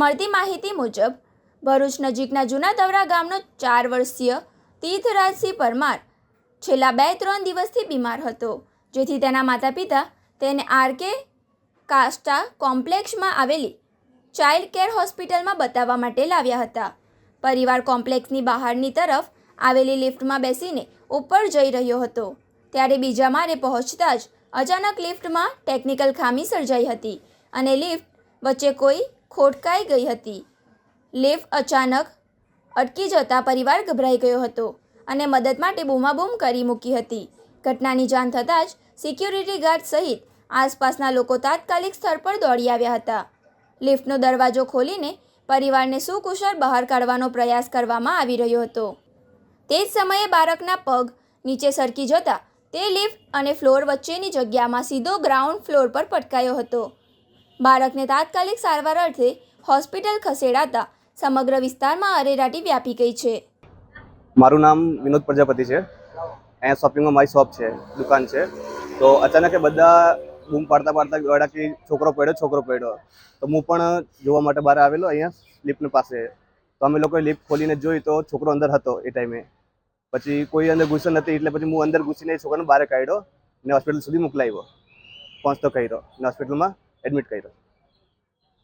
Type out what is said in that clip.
મળતી માહિતી મુજબ ભરૂચ નજીકના જૂના દવરા ગામનો 4 વર્ષીય તીર્થરાજસિંહ પરમાર છેલ્લા 2-3 દિવસથી બીમાર હતો, જેથી તેના માતા પિતા તેને આરકે કાસ્ટા કોમ્પ્લેક્સમાં આવેલી ચાઇલ્ડ કેર હોસ્પિટલમાં બતાવવા માટે લાવ્યા હતા. પરિવાર કોમ્પ્લેક્સની બહારની તરફ આવેલી લિફ્ટમાં બેસીને ઉપર જઈ રહ્યો હતો, ત્યારે બીજા માળે પહોંચતા જ અચાનક લિફ્ટમાં ટેકનિકલ ખામી સર્જાઈ હતી અને લિફ્ટ વચ્ચે કોઈ ખોટકાઈ ગઈ હતી. લિફ્ટ અચાનક અટકી જતા પરિવાર ગભરાઈ ગયો હતો અને મદદ માટે બૂમાબૂમ કરી મૂકી હતી. ઘટનાની જાણ થતાં જ સિક્યુરિટી ગાર્ડ સહિત આસપાસના લોકો તાત્કાલિક સ્થળ પર દોડી આવ્યા હતા. લિફ્ટનો દરવાજો ખોલીને પરિવારને સુકુશળ બહાર કાઢવાનો પ્રયાસ કરવામાં આવી રહ્યો હતો. તે જ સમયે બાળકના પગ નીચે સરકી જતા તે લિફ્ટ અને ફ્લોર વચ્ચેની જગ્યામાં સીધો ગ્રાઉન્ડ ફ્લોર પર પટકાયો હતો. બાળકને તાત્કાલિક સારવાર અર્થે હોસ્પિટલ ખસેડાતા સમગ્ર વિસ્તારમાં અરેરાટી વ્યાપી ગઈ છે. મારું નામ વિનોદ પ્રજાપતિ છે. અહીંયા શોપિંગમાં મારી શોપ છે, દુકાન છે. તો અચાનક બધા બૂમ પાડતા કે છોકરો પડ્યો. તો હું પણ જોવા માટે બહાર આવેલો અહીંયા લિફ્ટની પાસે. તો અમે લોકોએ લિફ્ટ ખોલીને જોઈ તો છોકરો અંદર હતો એ ટાઈમે. પછી કોઈ અંદર ઘૂસ્યો નથી, એટલે પછી હું અંદર ઘૂસીને છોકરાને બહાર કાઢ્યો ને હોસ્પિટલ સુધી મોકલાવ્યો, પહોંચતો કર્યો ને હોસ્પિટલમાં એડમિટ કર્યો.